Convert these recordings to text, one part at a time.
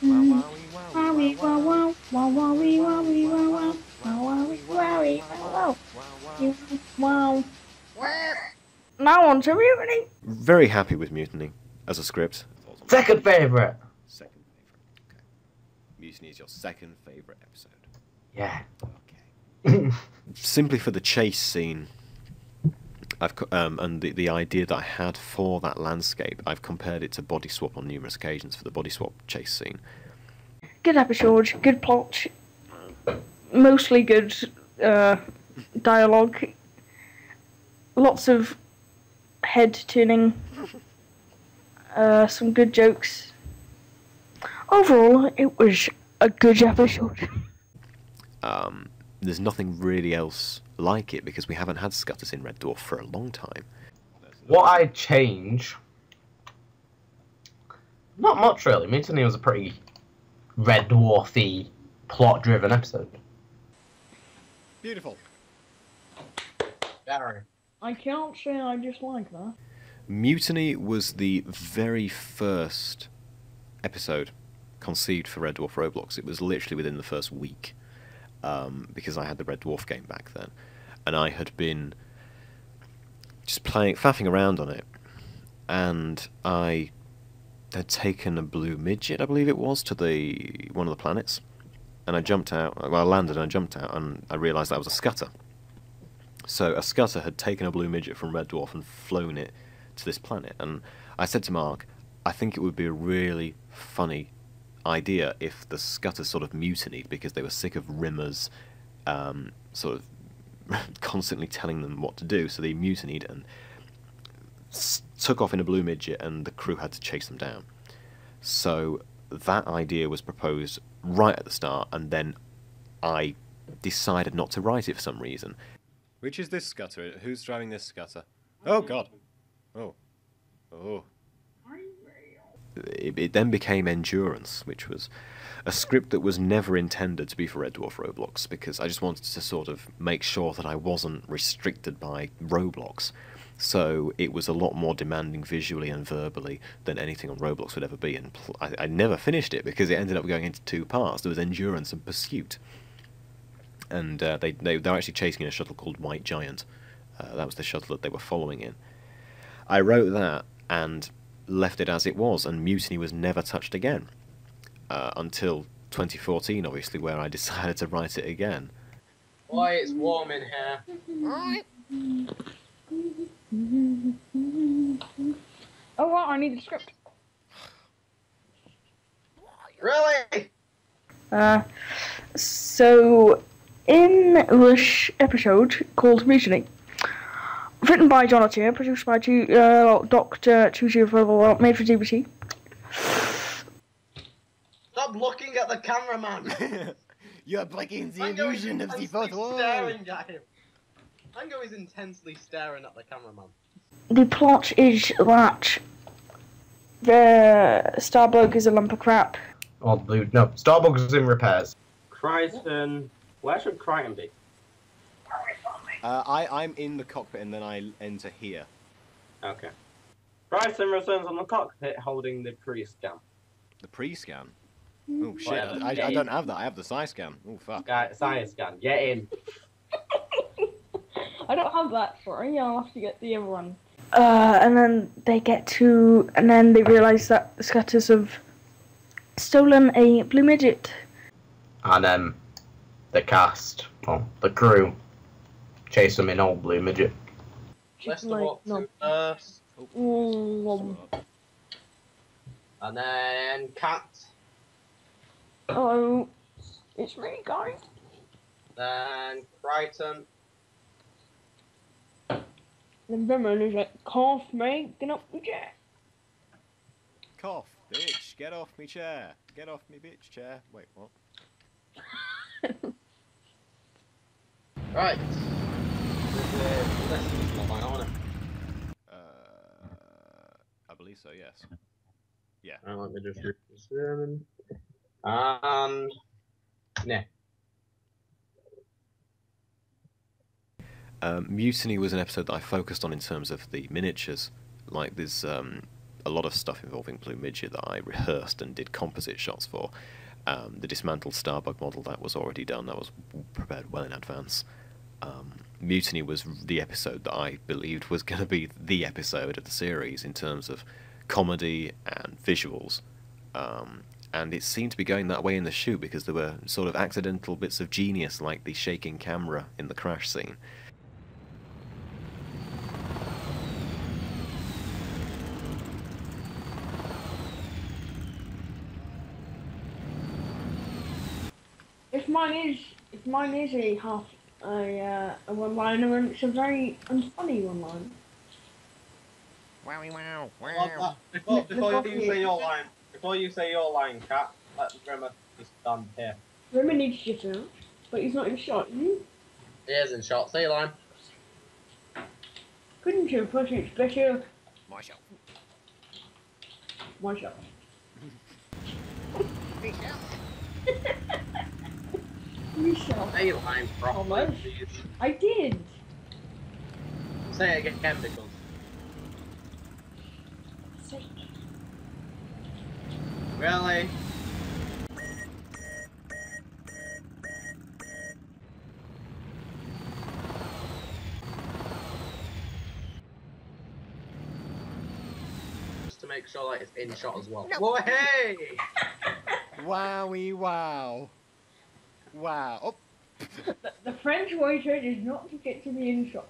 Wowie wow wow, wow wowie wowie wow wow, wow wowie wowie wow wow. Wow. Now on to Mutiny. Very happy with Mutiny as a script. Second favourite. Second favourite. Okay. Mutiny is your second favourite episode. Yeah. Okay. Simply for the chase scene, and the idea that I had for that landscape, I've compared it to Body Swap on numerous occasions for the Body Swap chase scene. Good episode, good plot, mostly good dialogue, lots of head turning, some good jokes. Overall, it was a good episode. There's nothing really else like it because we haven't had skutters in Red Dwarf for a long time. What I'd change? Not much really. Mutiny was a pretty Red Dwarfy, plot-driven episode. Beautiful. Very. I can't say I dislike that. Mutiny was the very first episode conceived for Red Dwarf Roblox. It was literally within the first week, because I had the Red Dwarf game back then, and I had been just faffing around on it, and I had taken a Blue Midget, I believe it was, to one of the planets, and I jumped out. Well, I landed and I jumped out, and I realised that was a scutter. So a scutter had taken a Blue Midget from Red Dwarf and flown it to this planet, and I said to Mark, I think it would be a really funny idea if the scutters sort of mutinied because they were sick of Rimmer's sort of constantly telling them what to do, so they mutinied and took off in a Blue Midget, and the crew had to chase them down. So that idea was proposed right at the start, and then I decided not to write it for some reason. Which is this scutter? Who's driving this scutter? Oh god. Oh. Oh. It then became Endurance, which was a script that was never intended to be for Red Dwarf Roblox, because I just wanted to sort of make sure that I wasn't restricted by Roblox. So it was a lot more demanding visually and verbally than anything on Roblox would ever be, and I never finished it because it ended up going into two parts. There was Endurance and Pursuit. And they're actually chasing a shuttle called White Giant. That was the shuttle that they were following in. I wrote that and left it as it was, and Mutiny was never touched again. Until 2014, obviously, where I decided to write it again. Boy, it's warm in here. Oh, well, I need the script. Really? So, in this episode called Mutiny, written by Jonathan, produced by Dr. 204, made for DBT. Stop looking at the cameraman. You're breaking the Mango is illusion of the intensely photo. staring at him. Mango is intensely staring at the cameraman. The plot is that the Starbug is a lump of crap. Oh, dude, no. Starbug is in repairs. Crichton. Where should Crichton be? I'm in the cockpit and then I enter here. Okay. Crichton returns on the cockpit holding the pre-scan. The pre-scan? Oh shit, Whatever. I don't have that, I have the size scan. Oh fuck. Science scan. Get in. I don't have that, sorry, I'll have to get the other one. And then they get to, and then they realise that the Skutters have stolen a Blue Midget. And then the cast, well, the crew, chase them in old Blue Midget. Let's walk to first. Oh, And then Cat. hello, it's me, guys. Then Crichton. Then Bimmer is like, cough, mate, get up the jet. Cough, bitch, get off me chair. Get off me bitch chair. Wait, what? Right. I believe so, yes. Yeah. Let me just read this in. And... Nah. Mutiny was an episode that I focused on in terms of the miniatures. Like, there's a lot of stuff involving Blue Midget that I rehearsed and did composite shots for. The dismantled Starbug model, that was already done, that was prepared well in advance. Mutiny was the episode that I believed was going to be the episode of the series in terms of comedy and visuals. And it seemed to be going that way in the shoot because there were sort of accidental bits of genius like the shaking camera in the crash scene. If mine is a half a one-liner, and it's a very unfunny one-liner. Wowie wow, Well, wow. before you say your line, Cat, let Grimmer just stand here. Rimmer needs to get out, but he's not in shot, is he? He is in shot. Say your line. Couldn't you put it better? My shot. My shot. Michelle. Say your line properly, Almost. please. I did. Say it again because... Sick. Really? Just to make sure like it's in shot as well. No. Whoa, hey! Wowie wow. Wow. Oh. The French waiter is not to get to the in shot.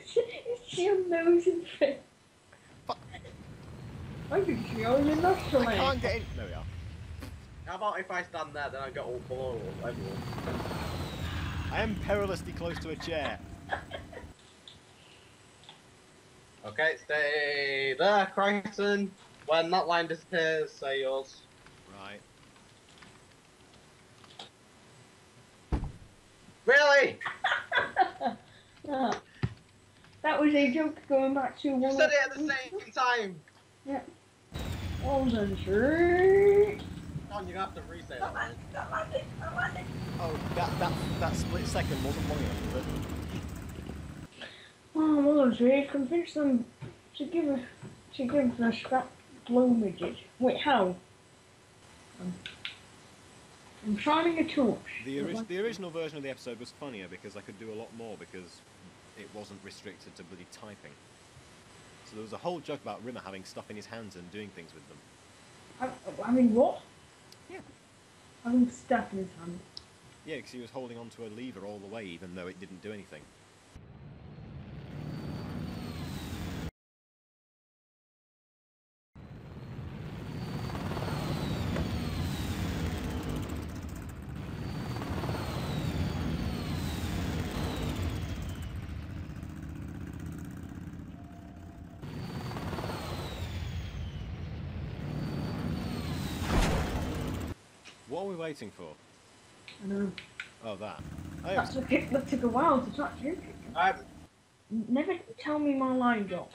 It's your nose and face. I can see all your nostrils. I can't get in. There we are. How about if I stand there, then I get all below everyone? I am perilously close to a chair. Okay, stay there, Crichton. When that line disappears, say yours. Right. Really? Ah, that was a joke going back to You one. said it at the same time. Yeah. Hold on, sir. John, you have to re-say that line. Oh, that split second wasn't long enough, was it? Oh, hold on, sir. Convince them to give us a scrap Blue Midget. Wait, how? I'm trying a torch. The original version of the episode was funnier because I could do a lot more because it wasn't restricted to bloody typing. So there was a whole joke about Rimmer having stuff in his hands and doing things with them. I mean, what? Yeah. Having stuff in his hand. Yeah, because he was holding onto a lever all the way even though it didn't do anything. What are we waiting for? I know. Oh, that. Oh, yeah. That took a while to touch you. Never tell me my line, Doc.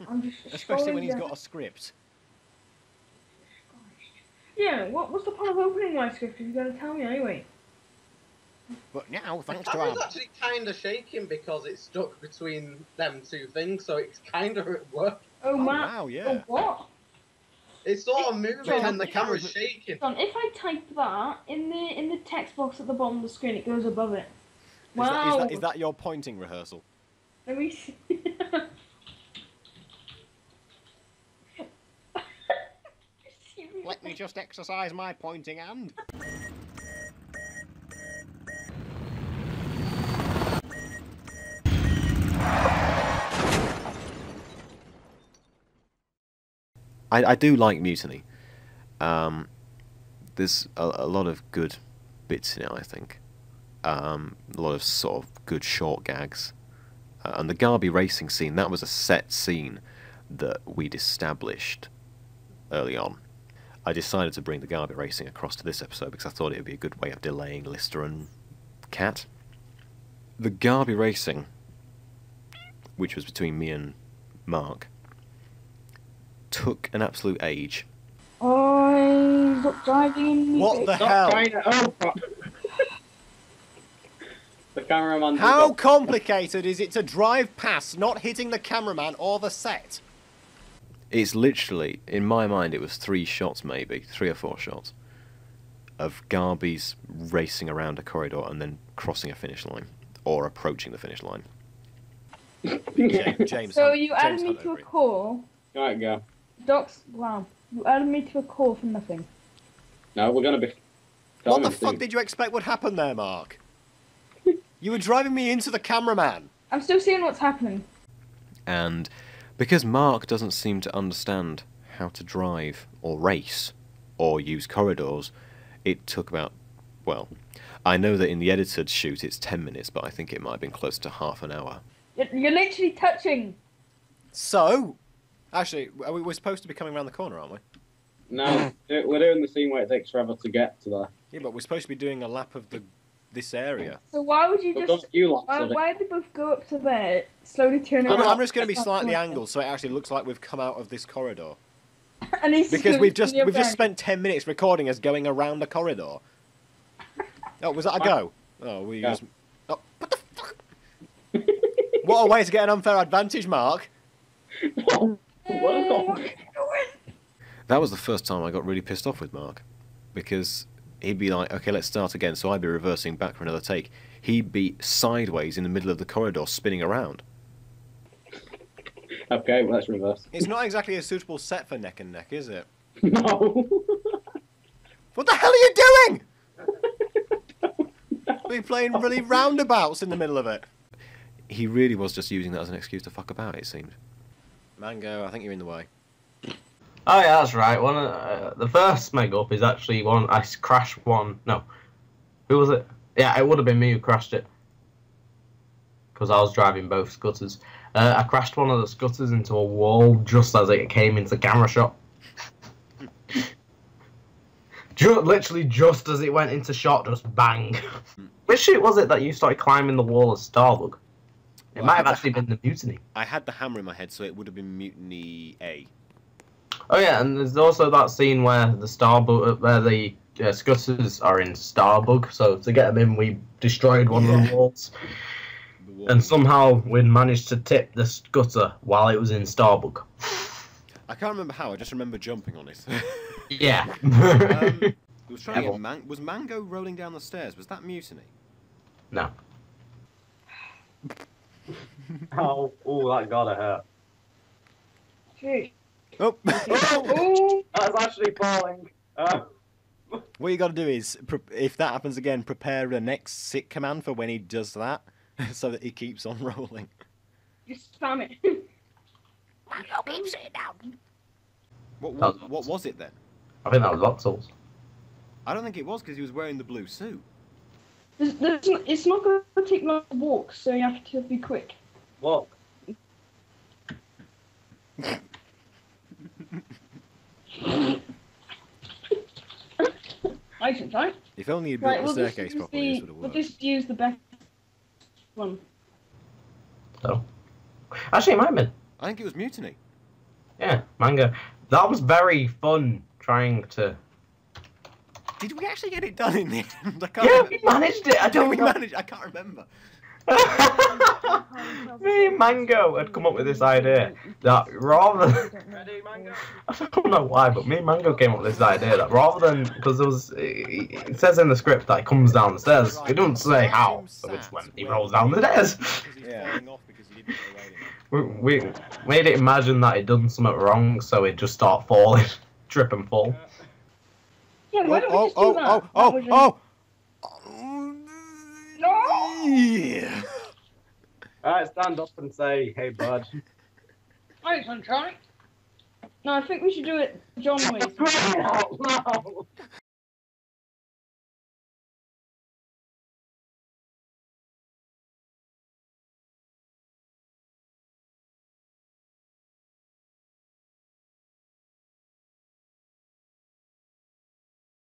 I'm just Especially when scrolling he's down. got a script. Yeah, what's the point of opening my script if you're going to tell me anyway? But now, thanks to I our... was actually kind of shaking because it's stuck between them two things, so it's kind of at work. Oh, Matt. wow, yeah. Oh, what? It's sort of moving John, and the camera's shaking. John, if I type that in the text box at the bottom of the screen, it goes above it. Wow. Is that your pointing rehearsal? Let me see. Let me just exercise my pointing hand. I do like Mutiny. There's a lot of good bits in it, I think. A lot of sort of good short gags. And the Garby racing scene, that was a set scene that we'd established early on. I decided to bring the Garby racing across to this episode because I thought it would be a good way of delaying Lister and Cat. The Garby racing, which was between me and Mark, took an absolute age. Oh, stop driving. What the Stop hell? trying to... Oh, fuck. The cameraman. How complicated is it to drive past not hitting the cameraman or the set? It's literally, in my mind, it was 3 shots maybe, 3 or 4 shots, of Garby's racing around a corridor and then crossing a finish line, or approaching the finish line. James, so you added me to a call. Alright, go. Docs, wow. You added me to a call for nothing. No, we're gonna be. What the fuck did you expect would happen there, Mark? You were driving me into the cameraman. I'm still seeing what's happening. And because Mark doesn't seem to understand how to drive or race or use corridors, it took about, well, I know that in the edited shoot it's 10 minutes, but I think it might have been close to half an hour. You're literally touching. So, actually, we're supposed to be coming around the corner, aren't we? No, we're doing the scene where it takes forever to get to there. Yeah, but we're supposed to be doing a lap of this area. So why would you just... Why did they both go up to there, slowly turn around? I'm just going to be slightly angled so it actually looks like we've come out of this corridor. And because we've just spent 10 minutes recording us going around the corridor. Oh, was that a go? Oh, we just... Oh, what the fuck? What a way to get an unfair advantage, Mark. That was the first time I got really pissed off with Mark. Because he'd be like, okay, let's start again, so I'd be reversing back for another take. He'd be sideways in the middle of the corridor, spinning around. Okay, well, let's reverse. It's not exactly a suitable set for neck and neck, is it? No. What the hell are you doing? We're playing really roundabouts in the middle of it. He really was just using that as an excuse to fuck about, it seemed. Mango, I think you're in the way. Oh yeah, that's right. The first meg up is actually one I crashed one. No, who was it? Yeah, it would have been me who crashed it because I was driving both scutters. I crashed one of the scutters into a wall just as it came into camera shot. Literally just as it went into shot, just bang. Which shoot was it that you started climbing the wall of Starbug? It might have actually been the Mutiny. I had the hammer in my head, so it would have been Mutiny A. Oh yeah, and there's also that scene where the Starbug, where the scutters are in Starbug. So to get them in, we destroyed one of the walls, and somehow we managed to tip the scutter while it was in Starbug. I can't remember how. I just remember jumping on it. Yeah. Was Mango rolling down the stairs? Was that Mutiny? No. Oh, that gotta hurt. Gee. Oh. Oh. That's actually falling. What you got to do is, if that happens again, prepare the next sit command for when he does that, so that he keeps on rolling. Just spam it. Mango, keep sitting down. What was it then? I think that was Voxels. I don't think it was because he was wearing the blue suit. It's not going to take long to walk, so you have to be quick. Walk. License, right? If only you'd built the staircase properly, this would have worked. We'll just use the best one. So, actually, it might have been. I think it was Mutiny. Yeah, Mango. That was very fun trying to. Did we actually get it done in the end? Yeah, we managed it. I can't remember. Me and Mango had come up with this idea that rather than... Ready, Mango? I don't know why, but me and Mango came up with this idea that rather than... Because it says in the script that he comes down the stairs. It doesn't say how, so it's when he rolls down the stairs. We made it imagine that he'd done something wrong, so he'd just start falling, trip and fall. Yeah, why don't we just do that? Oh! No! Yeah. Alright, stand up and say, hey, bud. Hi, sunshine. No, I think we should do it John way. No.